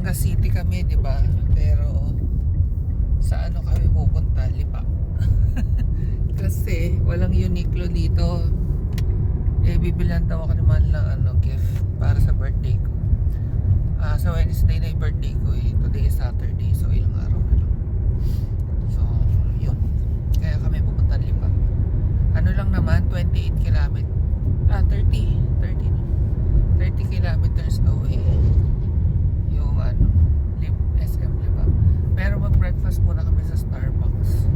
Batangas City kami, di ba? Pero sa ano kami pupunta? Lipa. Kasi walang Uniqlo dito. Eh, bibilan daw ako naman lang gift para sa birthday ko. Sa Wednesday na yung birthday ko eh. Today is Saturday, so ilang araw na lang. So, yun. Kaya kami pupunta Lipa. Ano lang naman, 28 kilometers. 30 kilometers away. Yung SM Lipa. Pero mag-breakfast muna kami sa Starbucks.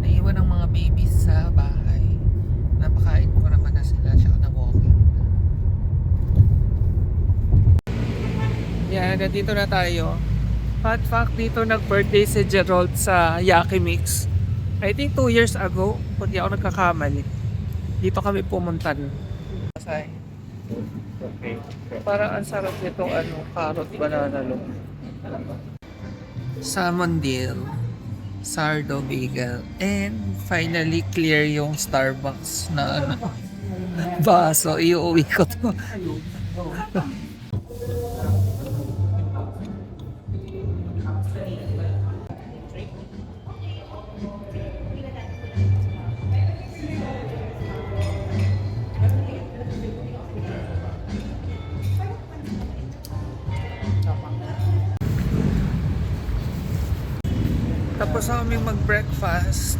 Naiwan ang mga babies sa bahay. Napakain ko naman na sila, tsaka na walking. Yan, nandito na tayo. Fun fact, dito nag-birthday si Gerald sa Yakimix. I think 2 years ago, kung di ako nagkakamali. Dito kami pumunta. Parang ang sarap nitong carrot banana loaf. Salmon deal, sardo bagel, and finally clear yung Starbucks na baso. Iuwi ko to. Tapos kami mag-breakfast.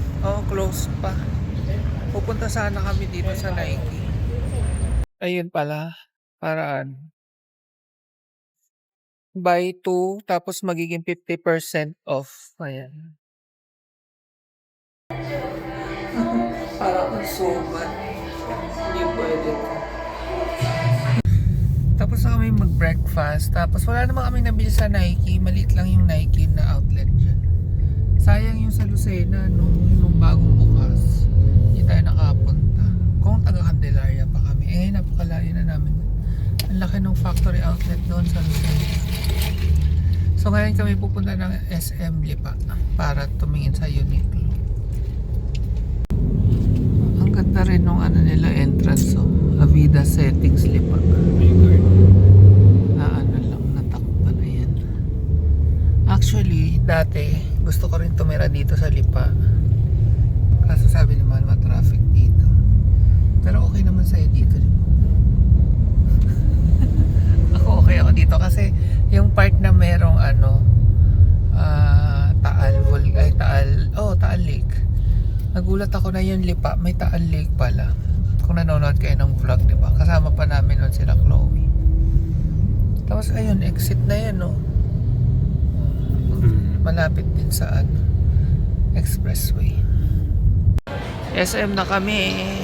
Close pa. Pupunta sana kami dito sa Nike. Ayun pala. Paraan. Buy 2, tapos magiging 50% off. Ayan. Parang ang suman. Hindi pwede to. Tapos na kami mag-breakfast. Tapos wala naman kami nabili sa Nike. Maliit lang yung Nike na outlet dyan. Sayang yung sa Lucena nung bagong bukas. Hindi tayo nakapunta. Kung taga Candelaria pa kami, napakalayo na namin. Ang laki ng factory outlet doon sa Lucena. So ngayon kami pupunta ng SM Lipa para tumingin sa Uniqlo. Ang ganda rin nung nila entrance. Avida Settings Lipa. Na lang, natakpan na yan. Actually, dati gusto ko rin tumira dito sa Lipa. Kaso sabi naman traffic dito. Pero okay naman sa'yo dito. Okay ako dito kasi yung part na merong Taal Lake. Nagulat ako na yung Lipa, may Taal Lake pala. Kung nanonood kayo ng vlog, di ba? Kasama pa namin nun sila Chloe. Tapos ayun, exit na yan, no. Malapit din sa expressway. SM na kami.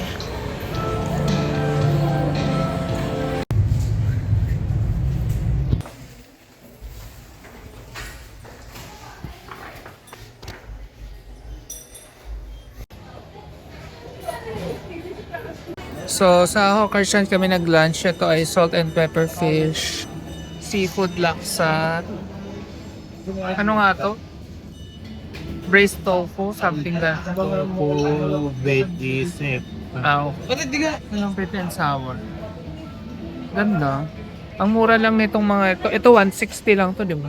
So sa Hawkers kami nag-lunch. Ito ay salt and pepper fish, seafood laksa. Ano nga to? Braised tofu, something that. Tofu, veggies, Sweet and sour. Ganda. Ang mura lang nitong mga ito. Ito 160 lang to, di ba?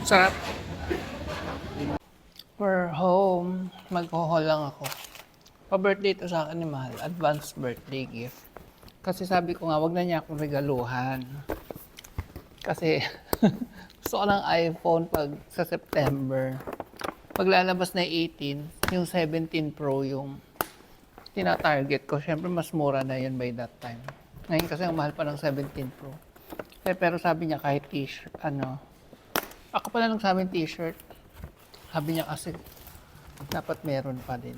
Sarap. We're home. Mag-haul lang ako. Pa-birthday to sa akin ni Mahal. Advance birthday gift. Kasi sabi ko nga, wag na niya akong regaluhan. Kasi gusto ko ng iPhone pag sa September. Paglalabas na 18, yung 17 Pro yung tina-target ko. Siyempre, mas mura na yun by that time. Ngayon kasi ang mahal pa ng 17 Pro. Pero sabi niya kahit t-shirt, ako pala nung sa amin t-shirt. Sabi niya kasi dapat meron pa din.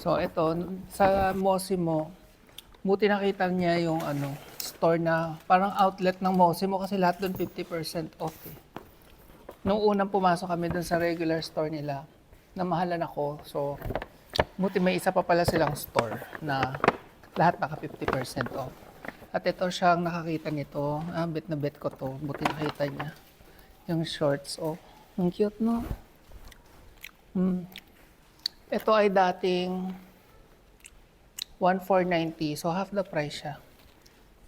So ito, sa Mosimo, buti nakita niya yung store na parang outlet ng Mosimo kasi lahat doon 50% off eh. Nung unang pumasok kami doon sa regular store nila, namahalan ako. So, buti may isa pa pala silang store na lahat naka 50% off. At ito siyang nakakita nito. Bet na bet ko to. Buti nakita niya. Yung shorts, ang cute no? Ito ay dating 1,490. So, half the price siya.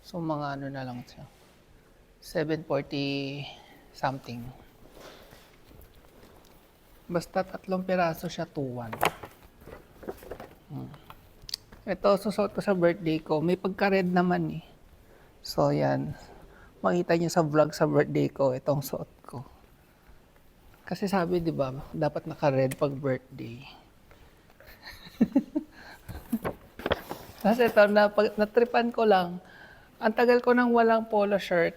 So, mga ano na lang siya. 740 something. Basta 3 piraso siya, 2,1. Ito, susuot ko sa birthday ko. May pagka-red naman eh. So, yan. Makita niyo sa vlog sa birthday ko, itong suot ko. Kasi sabi, di ba, dapat naka-red pag birthday. Kasi ito, natripan ko lang. Ang tagal ko nang walang polo shirt.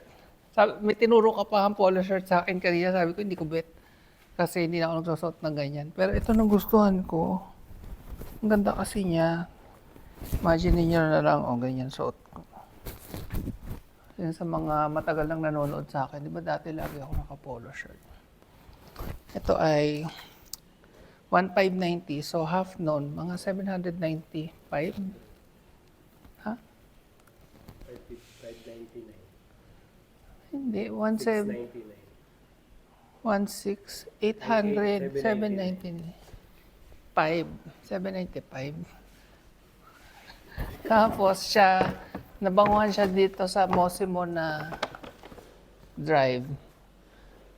May tinuro ka pa ang polo shirt sa akin kanina. Sabi ko, hindi ko bet. Kasi hindi na ako nagsusot ng ganyan. Pero ito nagustuhan ko. Ang ganda kasi niya. Imagine niyo na lang, ganyan suot ko. Yan sa mga matagal nang nanonood sa akin. Di ba dati lagi ako naka-polo shirt. Ito ay 1,590. So half noon, mga 795. Ha? 599. Hindi, 800, 795. Tapos siya, nabanguhan siya dito sa Mosimo na drive.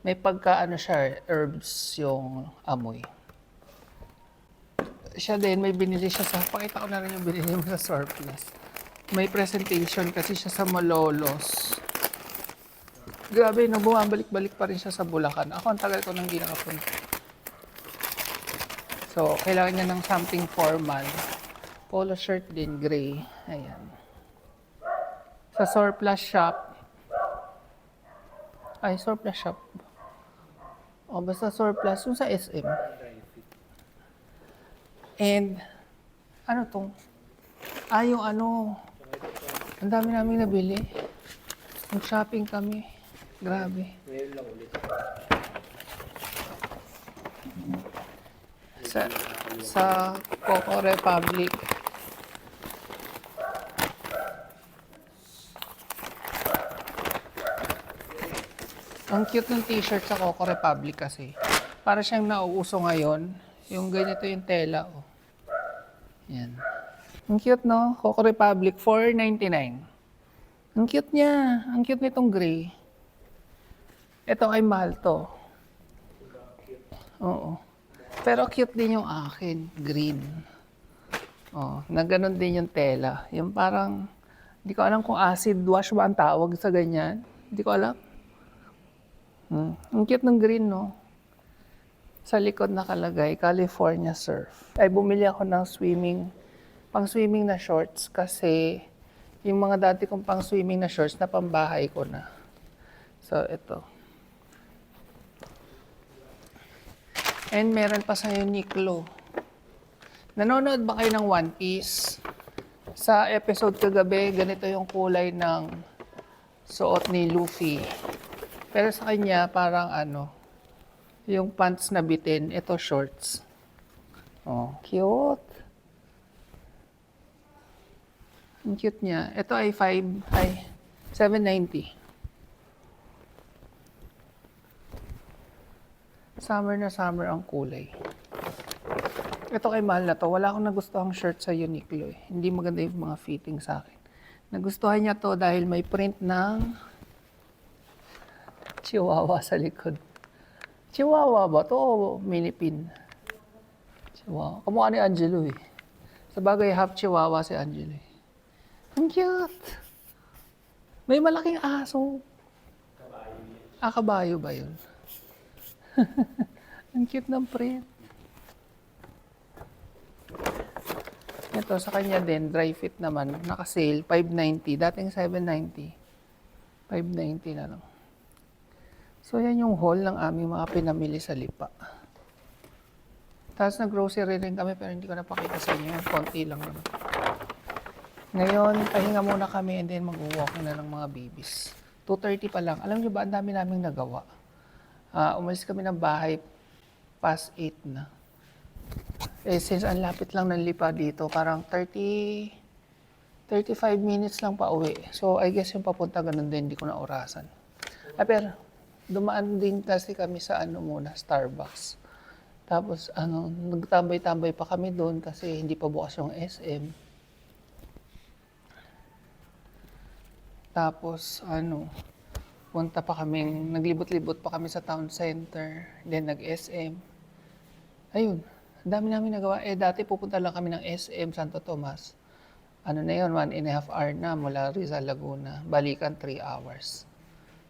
May pagka siya, herbs yung amoy. Siya din, may binili siya sa, pakita ko na rin yung binili mo sa surplus. May presentation kasi siya sa Malolos. Grabe, bumabalik-balik pa rin siya sa Bulacan. Ako, ang tagal ko nang di nakapunta. So, kailangan niya ng something formal. Polo shirt din, gray. Ayan. Sa surplus shop. Surplus shop. Basta surplus. Yung sa SM. And, ano tong? Yung ano. Ang dami namin nabili. Nag-shopping kami. Grabe. Ngayon lang ulit. Sa Coco Republic. Ang cute ng t-shirt sa Coco Republic kasi. Para siyang nauuso ngayon. Yung ganito yung tela. Oh. Yan. Ang cute, no? Coco Republic, $4.99. Ang cute niya. Ang cute nitong gray. Ito ay mahal to. Oo. Pero cute din yung akin. Green. Na ganun din yung tela. Yung parang, hindi ko alam kung acid wash ba ang tawag sa ganyan. Hindi ko alam. Ang cute ng green, no? Sa likod nakalagay, California Surf. Ay, bumili ako ng pang-swimming na shorts kasi yung mga dati kong pang-swimming na shorts na pambahay ko na. So, ito. And meron pa sa Uniqlo. Nanonood ba kayo ng One Piece? Sa episode kagabi, ganito yung kulay ng suot ni Luffy. Pero sa kanya, parang yung pants na bitin, ito shorts. Cute. Ang cute niya. Ito ay 790. Summer na summer ang kulay. Ito kay mahal na to. Wala akong nagustuhang shirt sa Uniqlo eh. Hindi maganda yung mga fitting sa akin. Nagustuhan niya to dahil may print ng Chihuahua sa likod. Chihuahua ba to o Minipin? Chihuahua. Kamukha ni Angelo eh. Sa bagay, half Chihuahua si Angelo eh. Ang cute! May malaking aso. Kabayo ba yun? Ang cute ng print. Ito, sa kanya din, dry fit naman. Naka-sale, $590. Dating $790. $590 na lang. So, yan yung haul ng aming mga pinamili sa Lipa. Tapos nag-grocery rin kami pero hindi ko napakita sa inyo. Konti lang naman. Ngayon, pahinga muna kami and then mag-walking na ng mga babies. 2:30 pa lang. Alam niyo ba, ang dami naming nagawa. Umalis kami ng bahay past 8 na. Since ang lapit lang ng Lipa dito, parang 35 minutes lang pa uwi. So, I guess yung papunta ganun din, hindi ko na orasan. Pero, dumaan din kasi kami sa muna, Starbucks. Tapos nagtambay-tambay pa kami doon kasi hindi pa bukas yung SM. Tapos punta pa kaming, naglibot-libot pa kami sa town center, then nag-SM. Ayun, ang dami namin nagawa. Dati pupunta lang kami ng SM Santo Tomas. Na yun, 1.5 hour na mula Rizal, Laguna. Balikan 3 hours.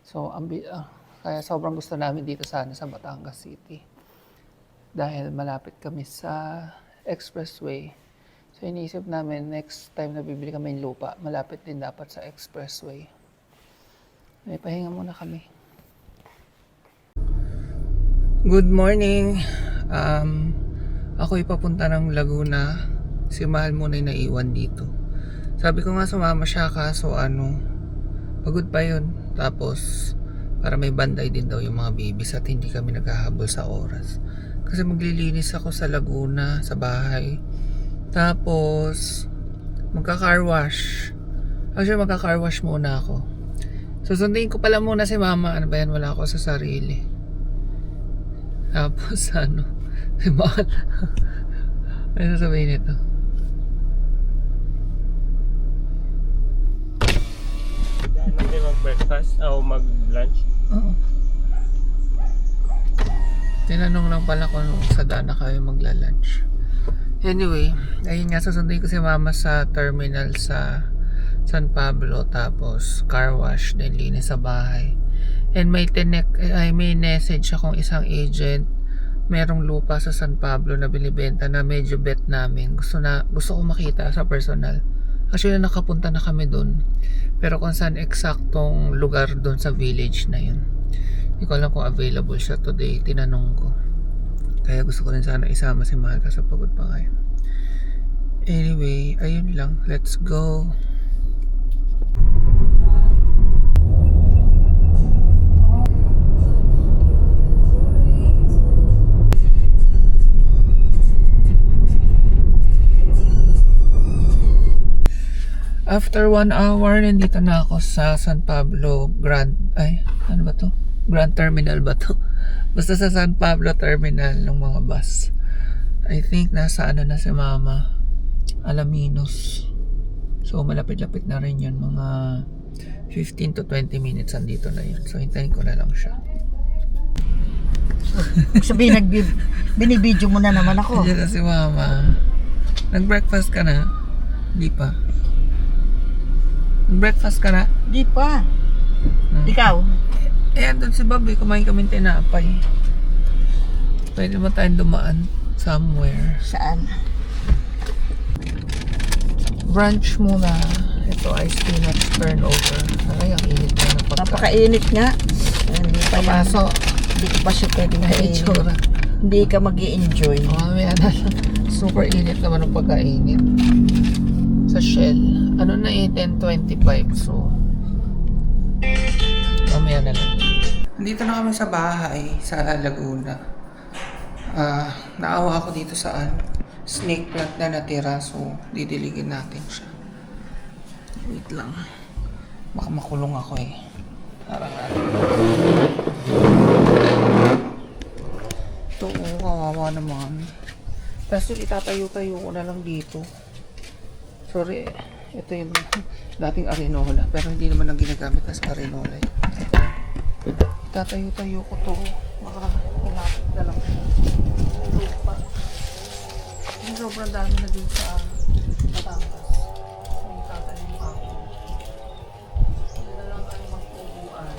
So, kaya sobrang gusto namin dito sana sa Batangas City. Dahil malapit kami sa expressway. So, iniisip namin next time na bibili kami ng lupa, malapit din dapat sa expressway. May pahinga muna kami. Good morning! Ako ipapunta ng Laguna. Si Mahal muna yung naiwan dito. Sabi ko nga sumama siya kaso pagod pa yun. Tapos para may banday din daw yung mga babies at hindi kami naghahabol sa oras. Kasi maglilinis ako sa Laguna, sa bahay. Tapos magka-car wash. Actually magka-car wash muna ako. Susundin ko pala muna si Mama. Ano ba yan? Wala ako sa sarili. Tapos si Mahal. Ano sasabihin nito? Ano kayo mag-breakfast o mag-lunch? Oo. Tinanong lang pala kung sa daan na kayo magla-lunch. Anyway, ayun nga, susunduin ko si Mama sa terminal sa San Pablo, tapos car wash, then linis sa bahay. And may message akong isang agent, merong lupa sa San Pablo na binibenta na medyo bet namin. Gusto ko makita sa personal. Actually, nakapunta na kami doon. Pero kung saan eksaktong lugar doon sa village na yun, hindi ko alam kung available siya today. Tinanong ko. Kaya gusto ko rin sana isama si Mahal kasi pagod pa ngayon. Anyway, ayun lang. Let's go. After 1 hour, nandito na ako sa San Pablo Grand Terminal ba to? Basta sa San Pablo Terminal ng mga bus. I think nasa na si Mama, Alaminos. So malapit-lapit na rin yun, mga 15 to 20 minutes andito na yun. So hintayin ko na lang siya. Sabihin, binibidyo mo na naman ako. Diyan na si Mama. Nag-breakfast ka na? Hindi pa. Breakfast ka na? Di pa. Ikaw? Andun si Bobby, kumain kami tinapay. Pwede ba tayong dumaan somewhere? Saan? Brunch muna. Ito ay spinach turnover. Ay, ang init na ng pagkain. Napakainit nga. Hindi pa Papaso. Hindi ko pa siya pwedeng Ay, kainin. itsura. Hindi ka mag-i-enjoy. Mamaya na lang. Super init naman ang pagkainit. Sa Shell. Na 10:25. So, mamaya na lang. Dito na kami sa bahay sa Laguna. Naawa ako dito sa snake plant na natira. So, didiligin natin siya. Wait lang. Baka makulong ako eh. Parang ito, kawawa naman. Tapos itatayo-tayo ko na lang dito. Sorry, ito yung dating arenola. Pero hindi naman ang ginagamit as arenola. Itatayo-tayo ko to. Baka malapit na lang siya. Lupa. Yung sobrang dami na din sa Batangas. Yung tatayo ako. Hindi na lang kayo magpubuan.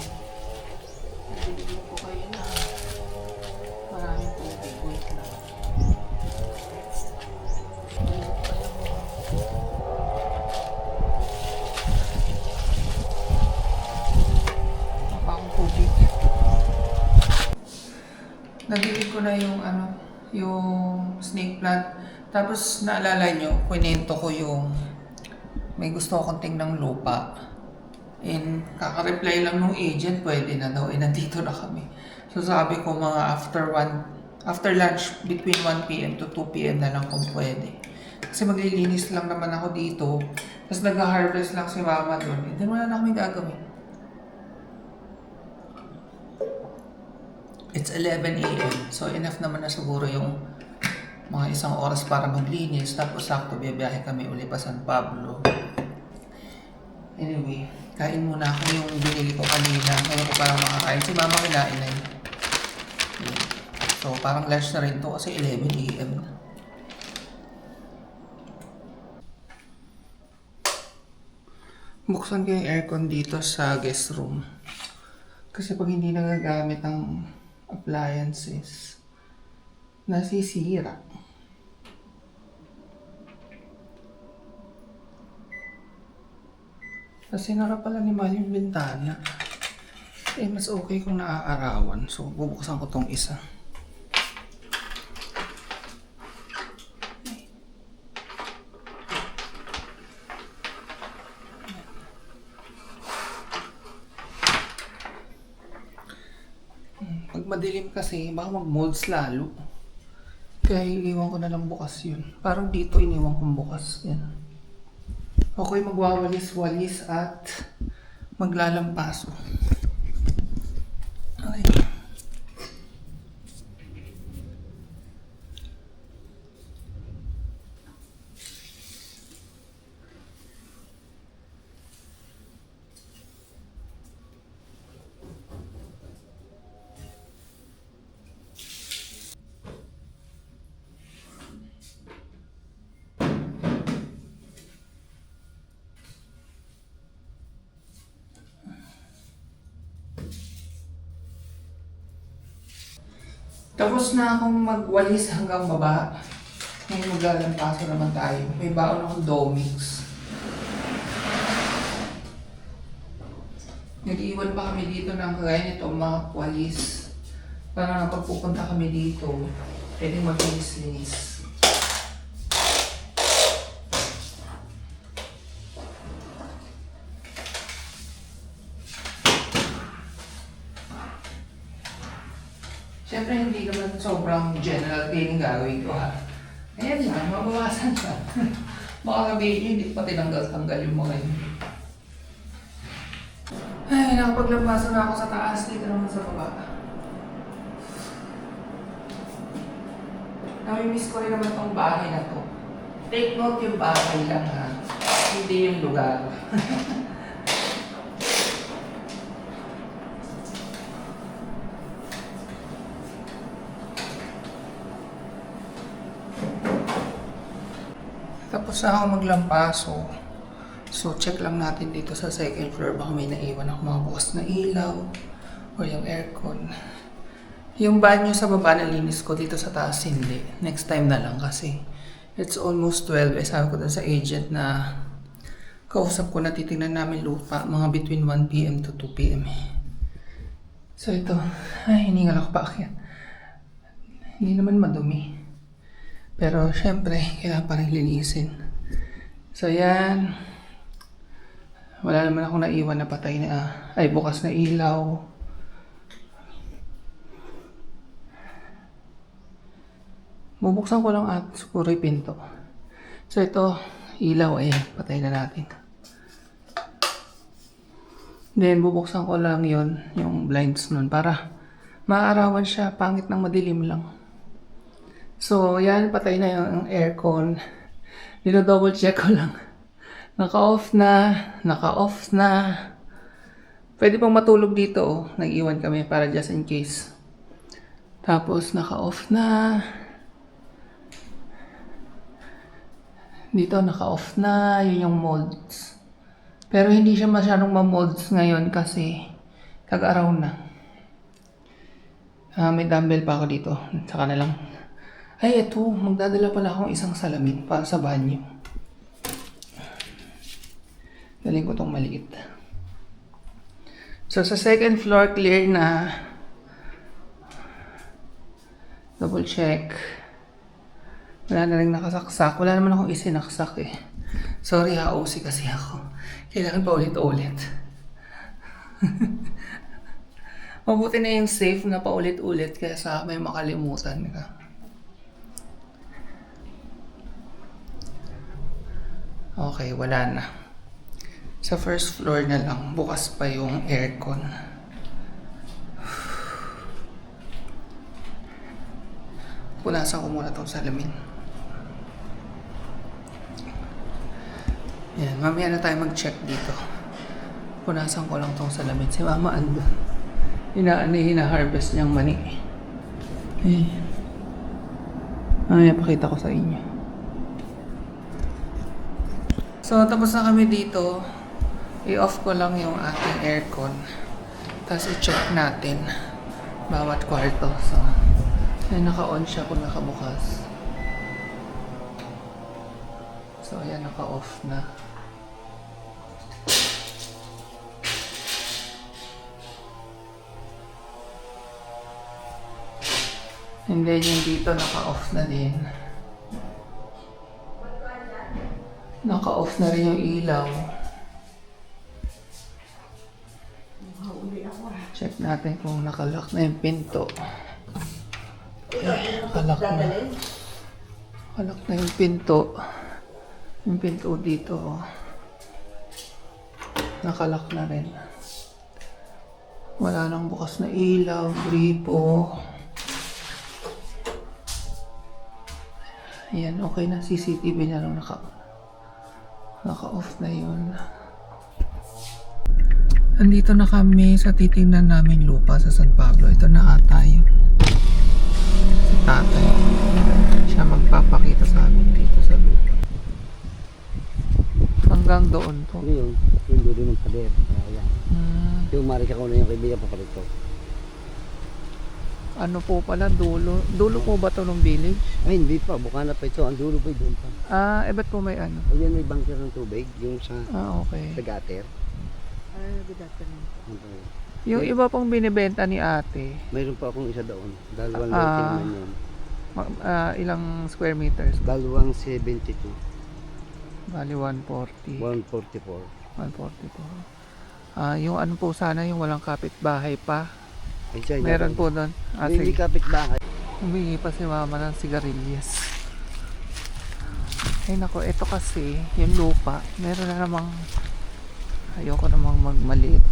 Nabiligyan ko kayo na maraming tubig. Wait lang. Nabilig ko na yung snake plant. Tapos naalala nyo, kwento ko yung may gusto akong tingnang lupa. And kaka-reply lang nung agent, pwede na daw. Nandito na kami. So sabi ko mga after lunch, between 1 p.m. to 2 p.m. na lang kung pwede. Kasi maglilinis lang naman ako dito. Tapos nag-harvest lang si Mama doon. Then wala na kami gagawin. It's 11 a.m. So enough naman na siguro yung mga isang oras para maglinis. Tapos sakto biyahe kami uli pa San Pablo. Anyway, kain muna ako yung binili ko kanina. Ngayon ko parang makakain. Si mama kinain na yun. So parang lunch na rin to kasi 11 a.m. na. Buksan ko yung aircon dito sa guest room. Kasi pag hindi nagagamit ang appliances, nasisira. Kasi nara pala ni Mal yung bintana. Eh, mas okay kung naaarawan. So, bubuksan ko tong isa. Pag madilim kasi, baka mag-molds lalo. Kaya iiwan ko na lang bukas yun. Parang dito iniwan kong bukas. Yan. Ako'y magwawalis-walis at maglalampaso. Okay. Tapos na akong magwalis hanggang baba. Ngayon maglalampaso naman tayo. May baon akong Domix. Nag-iwan pa kami dito ng kagaya nito mga walis. Para na pagpupunta kami dito, pwedeng maglinis-linis. Siyempre hindi naman sobrang general cleaning gagawin ko ha. Ayan lang, mabawasan siya. Baka sabihin nyo, hindi pa tinanggal-tanggal yung mga yun. Ay, nakapaglampasan na ako sa taas, dito naman sa baba. Namimiss ko rin naman tong bahay na to. Take note yung bahay lang ha, hindi yung lugar. Tapos na ako maglampaso. So, check lang natin dito sa second floor. Baka may naiwan ako mga bukas na ilaw o yung aircon. Yung banyo sa baba nalinis ko, dito sa taas hindi. Next time na lang kasi it's almost 12. Eh, sabi ko dun sa agent na kausap ko na titingnan namin lupa mga between 1 p.m. to 2 p.m. So, ito. Ay, hiningal ako pa akyat. Hindi naman madumi. Pero syempre, kailangan pa rin linisin. So yan. Wala naman akong naiwan na patay na, ay bukas na ilaw. Bubuksan ko lang at siguro yung pinto. So ito, ilaw eh, patay na natin. Then bubuksan ko lang yon yung blinds nun para maarawan siya, pangit ng madilim lang. So, yan, patay na yung aircon. Dino-double check ko lang. Naka-off na. Pwede pong matulog dito, oh. Nag-iwan kami para just in case. Tapos, naka-off na. Dito, naka-off na. Yun yung molds. Pero hindi siya masyadong ma-molds ngayon kasi tag-araw na. May dumbbell pa ako dito. Saka na lang. Ay, eto. Magdadala pala akong isang salamin para sa banyo. Daling ko tong maliit. So, sa second floor, clear na. Double check. Wala na rin nakasaksak. Wala naman akong isinaksak eh. Sorry ha, OC kasi ako. Kailangan pa ulit-ulit. Mabuti na yung safe na paulit-ulit kaya sa may makalimutan ka. Okay, wala na. Sa first floor na lang, bukas pa yung aircon. Punasan ko muna tong salamin. Yan, mamaya na tayo mag-check dito. Punasan ko lang tong salamin. Si Mama ando. Hina-harvest niyang mani. Eh. Mamaya pakita ko sa inyo. So, tapos na kami dito. I-off ko lang yung ating aircon. Tapos i-check natin bawat kwarto. So, ay naka-on siya kung nakabukas. So, ayan, naka-off na. And then yung dito naka-off na din. Naka-off na rin yung ilaw. Check natin kung nakalock na yung pinto. Nakalock na. Nakalock na yung pinto. Yung pinto dito. Nakalock na rin. Wala nang bukas na ilaw, gripo. Ayan, okay na. CCTV na lang naka-off na yun. Andito na kami sa titingnan namin lupa sa San Pablo. Ito na ata yun. Si tatay. Siya magpapakita sa amin dito sa lupa. Hanggang doon po. Hindi yung dulo ng pader. Ayan. Yung marika ko na yung kaibigan pa palito. Ano po pala, dulo? Dulo po ba ito ng village? Ay, hindi pa. Bukana pa ito. Ang dulo pa doon pa. Ba't po may ano? Ayan, may bunker ng tubig. Yung sa Okay. gutter. Yung iba pong binibenta ni ate, Mayroon pa akong isa doon. Dalawang lote naman yun. ilang square meters? Dalawang 72. Bali 140. 144. 144. Yung ano po sana, yung walang kapitbahay pa. Ay, siya, Meron po doon. Hindi Sige. kapitbahay. Humingi pa si mama ng sigarilyas. Ay nako, ito kasi, yung lupa, meron na namang, ayoko namang magmaliit.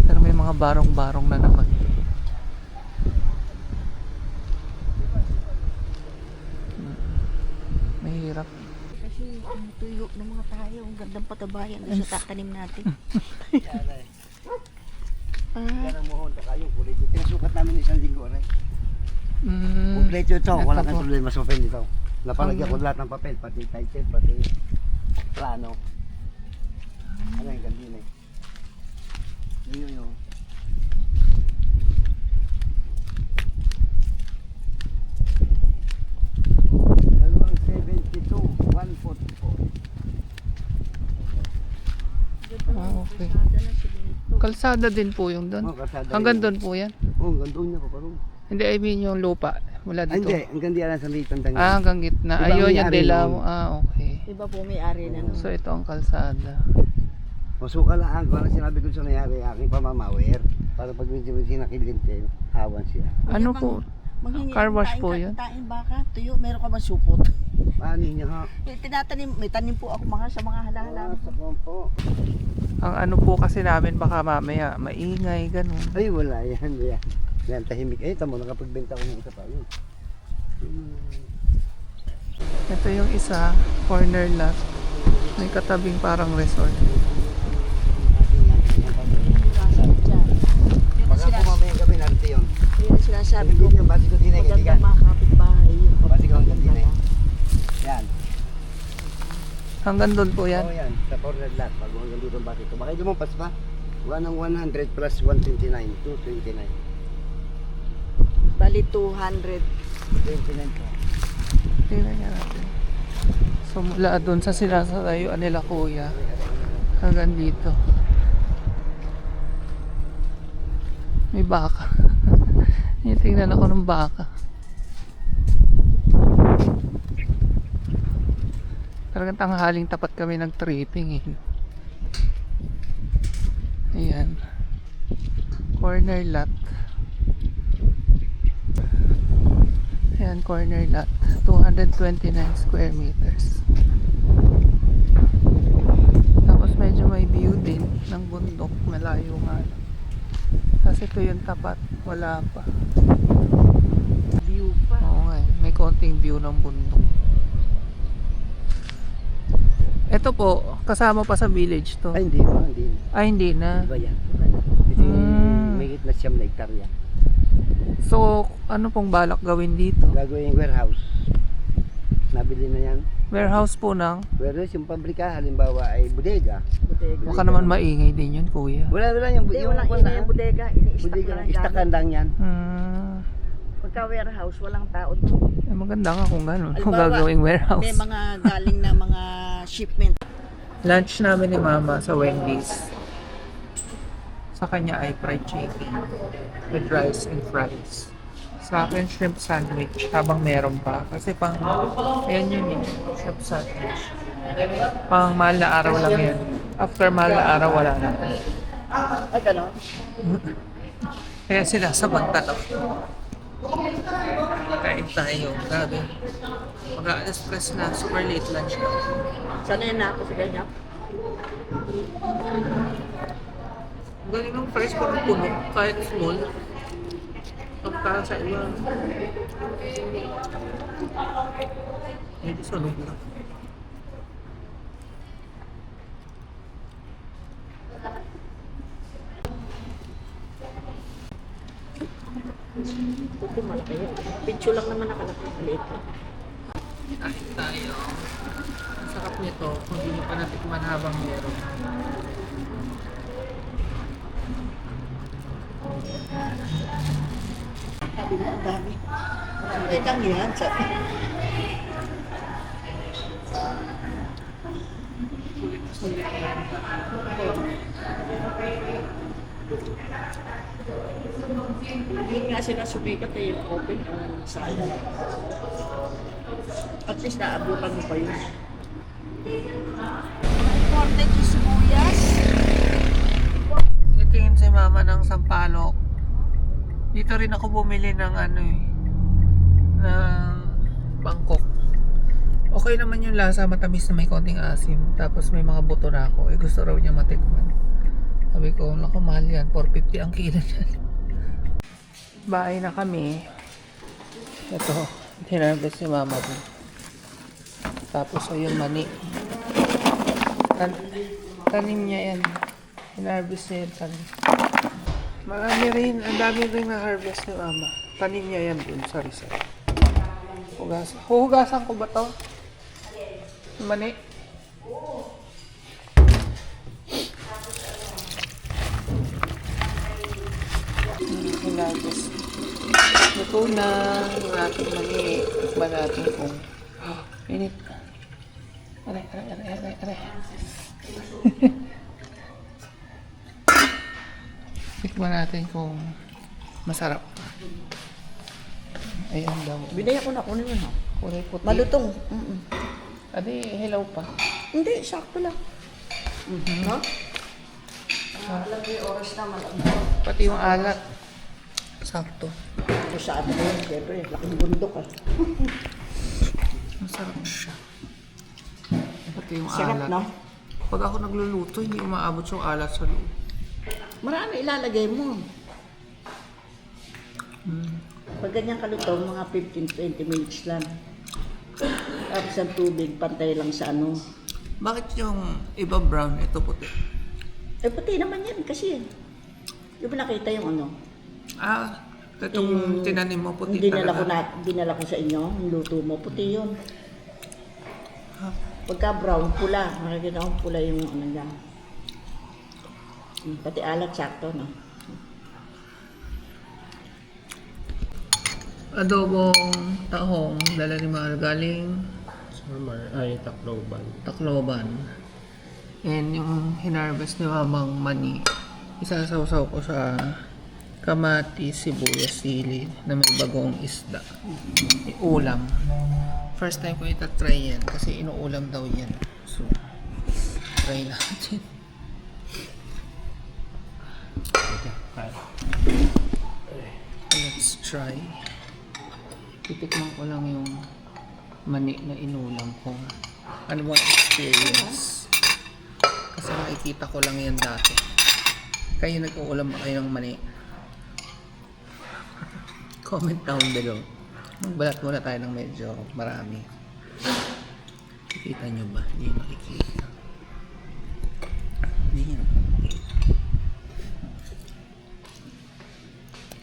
Pero may mga barong-barong na naman. Mahirap. Kasi tuyo ng mga tayo, ang gandang patabayan na sa tatanim natin. Yan ang mohon ka kayo. Pinasukat namin isang linggo. Kompleto ito. Ito Wala po. kang problema sa papel dito. Napalagyan ko lahat ng papel. Pati title, pati plano. Ano yung gandin eh. Yun. Dalawang 72, 144. Okay. Kalsada din po yung doon. Oh, kalsada Hanggang yun. doon po yan. Oh, hanggang doon niya pa parang. Hindi, I mean yung lupa. Mula Ay, dito. hindi. Hanggang di alam sa may tandang. Hanggang gitna. Iba ang Ayun yung may-ari dilaw. nun. Okay. Iba po may-ari na nun. So ito ang kalsada. Masuka lang. Parang sinabi ko sa nangyari, aking pamamawer. Para pag medyo sinakilinte, hawan siya. Ano po? Manghingi Car ng wash taing- po yun? Taing baka, tuyo, meron ka ba supot? Paano niya ha? Tinatanim, may tanim po ako mga sa mga halahala. Sa po. Ang ano po kasi namin baka mamaya maingay, ganun. Ay, wala yan. Yan. Yan, tahimik. Ay, tamo, nakapagbenta ko ng isa pa. Yun. Ito yung isa, corner lot. May katabing parang resort. Baka po mamaya gabi narito yun. Yun ang sinasabi ko. Hindi niya, basi ko din ay kaibigan. Magandang mga kapitbahay. Basi ko hanggang din ay. Yan. Hanggang doon po yan. Oh, yan. Sa corner lot. Bago hanggang dito ang basi ko. Baka lumampas pa. 1 ng 100 plus 129. 229. Bali 200. 29 po. Tingnan niya natin. So mula doon sa sinasayuan nila kuya, hanggang dito. May baka. Tingnan ako ng baka. Talagang tanghaling tapat kami nag-tripping eh. Ayan. Corner lot. Ayan, corner lot. 229 square meters. Tapos medyo may view din ng bundok. Malayo nga lang. Kasi ito yung tapat. Wala pa. View pa. Oo nga eh. May konting view ng bundok. Ito po, kasama pa sa village to. Ay, hindi ba? Hindi. Ay, hindi na. Iba yan. Ito yung may na siyam na hektarya. So, ano pong balak gawin dito? Gagawin yung warehouse. Nabili na yan. Warehouse po ng... Warehouse yung pabrika, halimbawa ay bodega. Baka naman maingay din yun, kuya. Wala yung Hindi, walang ina yung bodega. Ini-stack bodega. lang ang Istakan lang yan. Pagka warehouse, walang tao to. Eh, maganda nga kung gano'n. Kung Halimbawa, gagawing warehouse. May mga galing na mga shipment. Lunch namin ni Mama sa Wendy's. Sa kanya ay fried chicken with rice and fries. Sa akin, shrimp sandwich habang meron pa. Kasi pang, ayan yun eh, shrimp sandwich. Pang mahal na araw lang yan. After mahal na araw, wala na. Ay, gano'n? Kaya sila sa pagtanong. Kain tayo. Grabe. Mag-a-express na. Super late lunch na. Sanay na ako sa ganyan. Ang galing ng fries parang puno. Kahit small. Pagka sa iba. Medyo sunog na. Puti malaki yun. Picture lang naman nakalaki. Maliit. Kain tayo. Ang sarap nito kung hindi nyo pa natikman habang meron. Sabi mo, ang dami. Maliit lang yan. Sabi. Hindi nga sila sumikat eh, yung open ang sala. At least naabutan mo pa yun. Imported yung sibuyas. Titingin si Mama ng sampalok. Dito rin ako bumili ng ano eh, ng Bangkok. Okay naman yung lasa, matamis na may konting asim. Tapos may mga buto na ako. Eh gusto raw niya matikman. Sabi ko, naku mahal yan. 450 ang kilo yan. Bahay na kami. Ito, hinarvest si Mama din. Tapos ayun, mani. Tanim niya yan. Hinarvest niya yung tanim. Marami rin, ang dami rin na-harvest ni Mama. Tanim niya yan dun sa Rizal. Hugasan. Huhugasan ko ba to? Mani. Hinarvest. Luto na yung ating mani. Tikman natin kung init. Aray. Tikman natin kung masarap. Ayan daw. Binaya ko na kunin yun. Ha? Kulay puti. Malutong. Adi, hilaw pa. Hindi, sakto lang. No? Alam mo yung oras na malaki. Pati yung alat. Sakto. Kung sa atin yun, siyempre, laking bundok ah. Masarap siya. Pati yung Sarap, alat. no? Pag ako nagluluto, hindi umaabot yung alat sa loob. Marami ilalagay mo. Pag ganyan kalutong, mga 15-20 minutes lang. Tapos ang tubig, pantay lang sa ano. Bakit yung iba brown, ito puti? Eh, puti naman yan kasi. Di ba nakita yung ano? Ah, itong tinanim mo puti Dinala ko sa inyo, yung luto mo, puti yun. Pagka brown, pula. Makikita ko pula yung ano dyan. Pati alat, sakto, no? Adobong tahong, dala ni Mahal galing Summer ay Tacloban. And yung hinarvest ni Mamang mani, isasawsaw ko sa kamatis, sibuyas, sili na may bagong isda. Ulam. First time ko itatry yan kasi inuulam daw yan. So, try natin. Let's try. Titikman ko lang yung mani na inulam ko. Ano bang experience? Kasi nakikita ko lang yan dati. Kayo nag-uulam ba kayo ng mani? Comment down below. Magbalat muna tayo ng medyo marami. Nakikita nyo ba? Hindi nyo makikita. Hindi nyo makikita.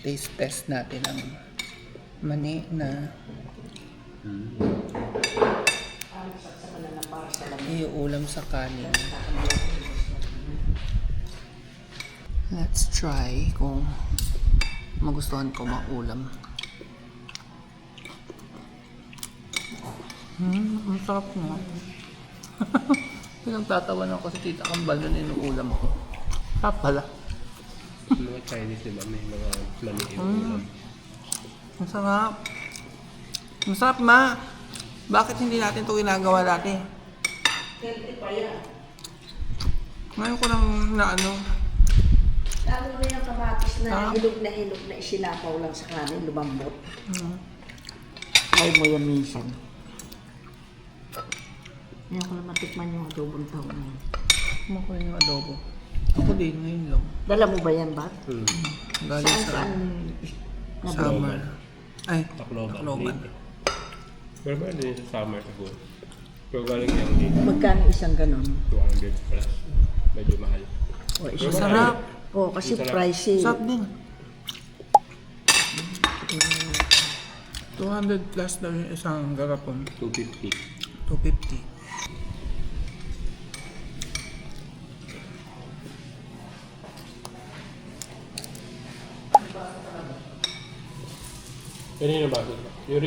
Taste test natin ang mani na iuulam sa kanin. Let's try kung magustuhan ko ulam. Ang sarap nga. Pinagtatawanan ko si Tita Kambal na inuulam ko. Sarap pala. Mga Chinese, diba? May mga maliit ulam. Ang sarap. Ang sarap, ma. Bakit hindi natin ito ginagawa dati? Healthy pa yan. Ngayon ko lang na ano. Lalo na yung kamatis Ah. na hilog na isinapaw lang sa kanin, lumambot. Try mo yan minsan. Ngayon ko lang matikman yung adobong taon na yan. Kumakain yung adobo. Ako din, ngayon lang. Dala mo ba yan, Bat? Galing sa Saan? summer. Ay, Tacloban. Tacloban. Leyte. Pero ba din sa summer siguro? Pero galing yung dito. Magkano isang ganon? 200 plus. Medyo mahal. O, isang Masarap. O, kasi Masarap. pricey. Sarap din. 200 plus daw yung isang garapon. 250. 250. Kanina ba? Yung